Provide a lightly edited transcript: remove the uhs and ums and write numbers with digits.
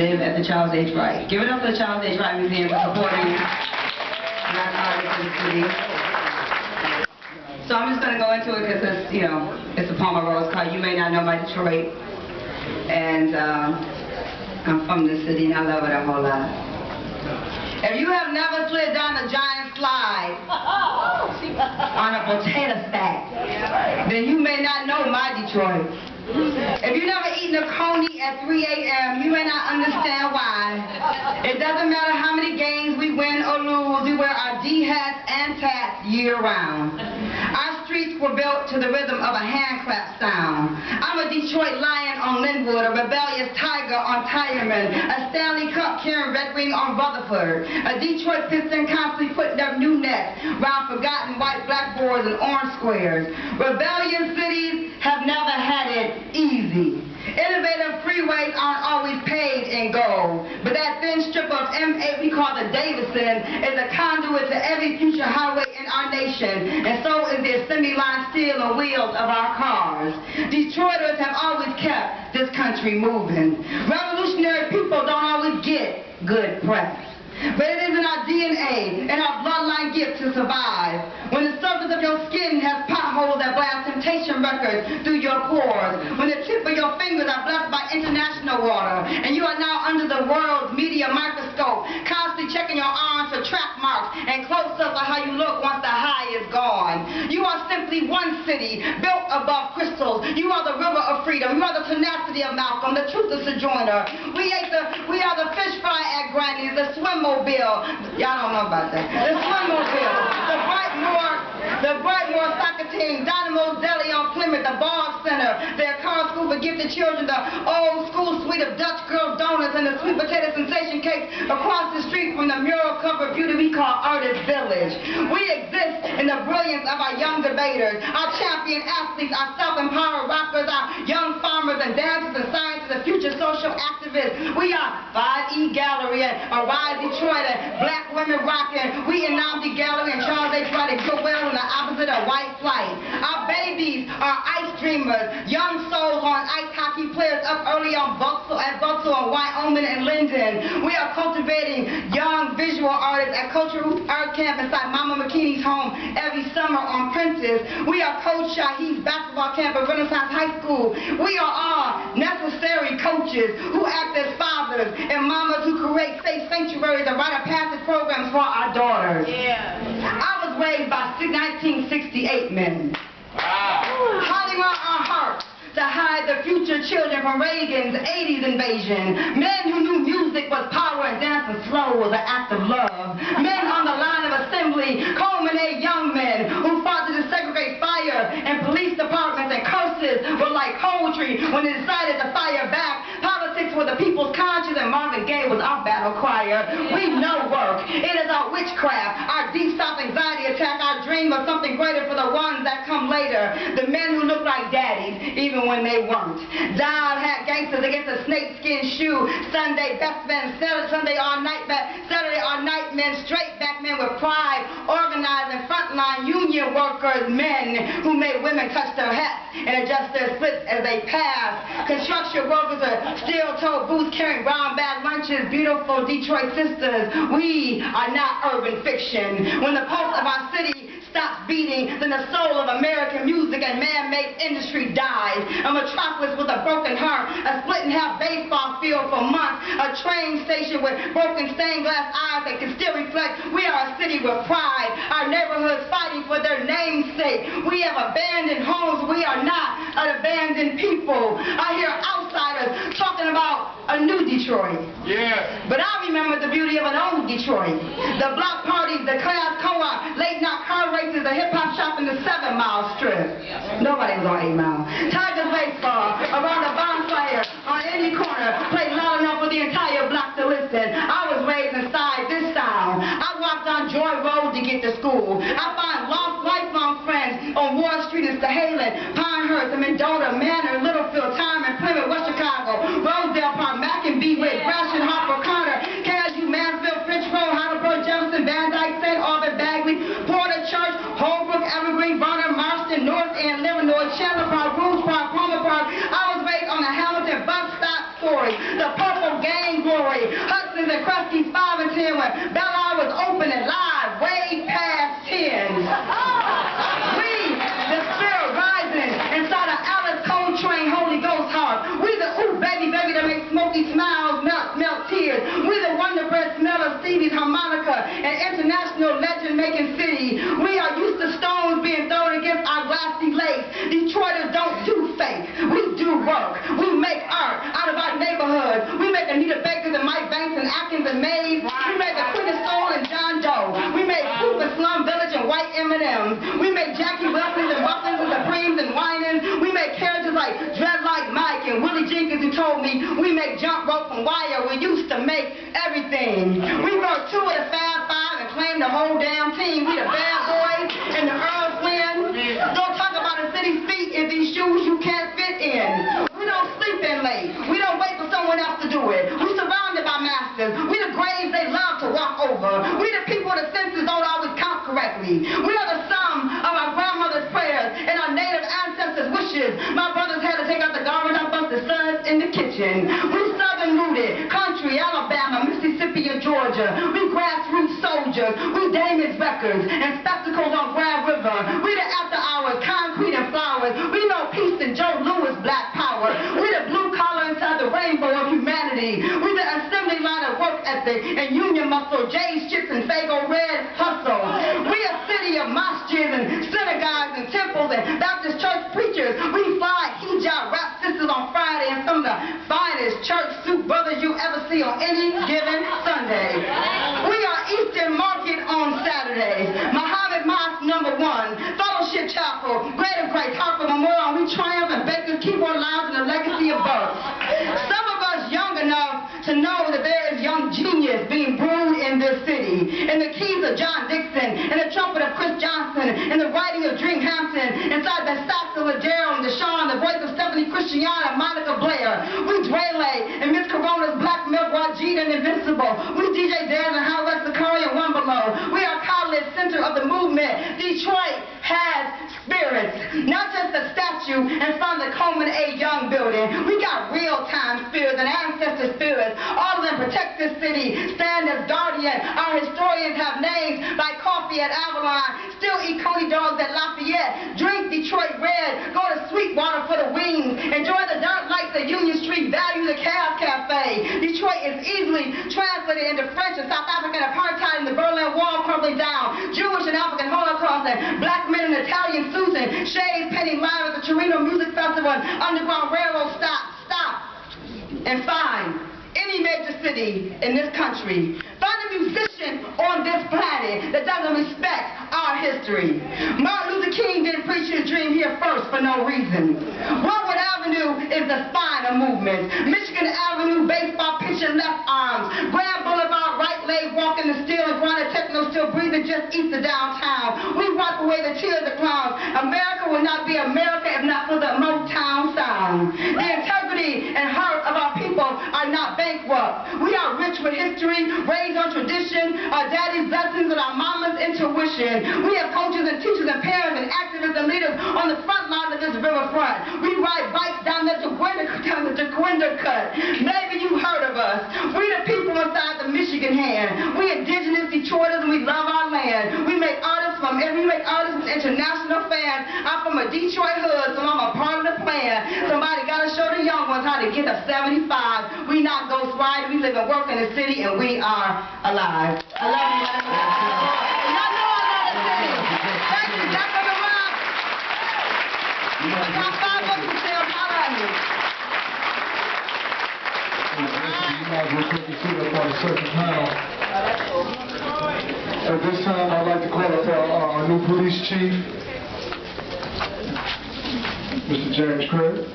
live at the Charles H. Wright. Give it up for the Charles H. Wright Museum for supporting narcotics in the city. So I'm just going to go into it because it's, you know, it's a poem I wrote. It's called You May Not Know My Detroit. And I'm from the city and I love it a whole lot. If you have never slid down a giant slide on a potato sack, then you may not know my Detroit. If you've never eaten a coney at 3 a.m., you may not understand why. It doesn't matter how many games we win or lose, we wear our D-hats and tats year-round. Our streets were built to the rhythm of a hand clap sound. I'm a Detroit lion on Linwood, a rebellious tiger on Tireman, a Stanley Cup carrying Red Wing on Rutherford, a Detroit Piston constantly putting up new nets round forgotten white blackboards and orange squares. Rebellion cities have never had it easy. Innovative freeways aren't always paved in gold, but that thin strip of M8 we call the Davidson is a conduit to every future highway in our nation, and so is the assembly line steel and wheels of our cars. Detroiters have always kept this country moving. Revolutionary people don't always get good press, but it is in our DNA and our bloodline gift to survive. When the surface of your skin has potholes that blast temptation records through your pores, when the tip of your fingers are blessed by international water, and you are now under the world's media microscope, constantly checking your arms for track marks and close-ups of how you look once the high is gone. You are simply one city built above crystals. You are the river of freedom. You are the tenacity of Malcolm, the truth of Sojourner. We are the fish fry at Granny's, the swimmobile. Y'all don't know about that. The swimmobile, the Brightmoor soccer team, Dynamo's Deli on Plymouth, the Ball Center, their car school for gifted children, the old school suite of Dutch Girl donuts and the sweet potato sensation cakes across the street from the mural-covered beauty we call Artist Village. We exist in the brilliance of our young debaters, our champion athletes, our self-empowered rockers, our young farmers and dancers and scientists and future social activists. We are 5E Gallery and Arise Detroit and Black Women Rockin'. We in Namdi Gallery and Charles H. Wright and Goodwill and the opposite of white flight. Our babies are ice dreamers, young souls on ice hockey players up early on Vauxhall and Wyoming and Linden. We are cultivating young visual artists at Cultural Art Camp inside Mama McKinney's home every summer on Prentice. We are Coach Shahid's basketball camp at Renaissance High School. We are all necessary coaches who act as fathers and mamas who create safe sanctuaries and rite of passage programs for our daughters. I was raised by 1968 men. Holding on our hearts to hide the future children from Reagan's 80s invasion. Men who knew music was power and dancing slow was an act of love. Men on the line of assembly, culminate young men who fought to desegregate fire and police departments, and curses were like poetry when they decided to fire back. Politics were the people's conscience and Marvin Gaye was our battle crier. We know work. It is our witchcraft, our deep South anxiety attack, our dream of something greater for the ones that come later. The men who look like daddies, even when they weren't. Dial hat gangsters against a snakeskin shoe. Sunday best men, Saturday all night men, straight back men with pride, organizing frontline union workers, men who made women touch their hats and adjust their splits as they pass. Construction workers with steel-toed boots carrying brown bag lunches, beautiful Detroit sisters. We are not urban fiction. When the pulse of our city stops beating, then the soul of American music and man-made industry dies. A metropolis with a broken heart, a split-in-half baseball field for months, a train station with broken stained glass eyes that can still reflect. We are a city with pride, our neighborhoods fighting for their namesake. We have abandoned homes, we are not an abandoned people. I hear outsiders talking about a new Detroit. But I remember the beauty of an old Detroit. The block parties, the class co-op, late-night car races, the hip-hop shop in the 7 Mile Strip. Nobody was on 8 Mile. Tigers baseball, around a bonfire, on any corner, played loud enough for the entire block to listen. I was raised inside this sound. I walked on Joy Road to get to school. I find lifelong friends on Ward Street in Stahalin, Pinehurst, Mendota, Manor, Littlefield, Tyman, Plymouth, West Chicago, Rosedale Park, Mackin-Bee, Gratiot, Harper, Carter, KSU, Mansfield, French Road, Heidelberg, Jefferson, Van Dyke, St. Albert, Bagley, Porter Church, Holbrook, Evergreen, Varner, Marston, North End, Livernois, Chandler Park, Rouge Park, Palmer Park. I was raised on the Hamilton bus stop story. The Purple Gang grew Highway, Hudson's and Krusty's 5 and 10, when Bellagio was open and live, way past 10. We, the spirit rising inside of Alice Coltrane, Holy Ghost heart. We the ooh baby baby that makes smoky smiles melt tears. We the wonder bread smell of Stevie's harmonica and international legend making city. We are used to stones being thrown against our glassy lakes. Detroiters don't do fake. We do work. We make art out of our neighborhood. We make Anita Bakers and Mike Banks and Atkins and Mays. We make a Queen of Soul and John Doe. We make Poop and Slum Village and White M&Ms. We make Jackie Wilsons and Buffins and Supremes and Winans. We make characters like Dreadlight Mike and Willie Jenkins, who told me we make jump rope and wire. We used to make everything. We wrote 2 of the Fab Five and claimed the whole damn team. We the bad boys and the Earls win. Don't talk about a city's feet in these shoes you can't fit in. We don't sleep in late. We don't wait for someone else to do it. We surrounded by masters. We the graves they love to walk over. We the people the senses don't always count correctly. We are the sum of our grandmother's prayers and our native ancestors' wishes. My brothers had to take out the garbage off us the sons in the kitchen. We southern rooted, country, Alabama, Mississippi, and Georgia. We grassroots soldiers. We Damon's records and spectacles on Grand River. We the after hours, concrete and flowers. We know peace and Joe Louis black power. We the blue collar inside the rainbow of humanity. We the assembly line of work ethic and union muscle, Jay's chips and Fago red hustle. We a city of mosques and synagogues and temples and Baptist church preachers. We fly hijab rap sisters on Friday and some of the finest church suit brothers you ever see on any given Sunday. We are Eastern Market on Saturdays, Muhammad Mosque #1, Fellowship Chapel, Greater Grace, Harper Memorial. We triumph and Baker's Keyboard Lounge and the legacy of birth. Some of us young enough to know that there is young genius being brewed in this city, and the keys of John Dixon, and the trumpet of Chris Johnson, and the writing of Dream Hampton, inside the sax of Ladero and Deshawn, the voice of Stephanie Christiana and Monica Blair. We Drele and Miss Corona's Black Milk, Wajid and Invincible. We DJ Daz and Hal West, Sakari and One Below. We are college center of the movement. Detroit has spirits, not just a statue in front of the Coleman A. Young building. We got real-time spirits and ancestor spirits. All of them protect this city, stand as guardian. Our historians have names like Coffee at Avalon, still eat Coney dogs at Lafayette, drink Detroit red, go to Sweetwater for the wings, enjoy the dark lights of Union Street, value the Cab Cafe. Detroit is easily translated into French and South African apartheid and the Berlin Wall crumbling down, Jewish and African Holocaust and black men in Italian suits and shades painting live at the Torino Music Festival and Underground Railroad stop and find any major city in this country. Find a musician on this planet that doesn't respect our history. Martin Luther King didn't preach his dream here first for no reason. Woodward Avenue is the spine of movement. Michigan Avenue, baseball pitch and left arms. Grand Boulevard, right leg walking the steel and grind techno still breathing just east of downtown. We wipe away the tears of clowns. America would not be America if not for the Motown sound. The integrity and heart of our people are not bankrupt. We are rich with history, raised on tradition, our daddy's blessings and our mama's intuition. We have coaches and teachers and parents and activists and leaders on the front line of this riverfront. We ride bikes down the Dequindre Cut. Maybe you heard of us. We the people inside the Michigan hand. We indigenous Detroiters and we love our land. We make artists with international fans. I'm from a Detroit hood, so I'm a part of the plan. Somebody got to show the young ones how to get up 75. We not ghost ride. We live and work in the city, and we are alive. I love you. And y'all know I love the city. Thank you, Jack on the Rock. I got 5 books to sell. Holla at me. You might as well take your seat up on the second panel. At this time, I'd like to call up our new police chief, Mr. James Craig.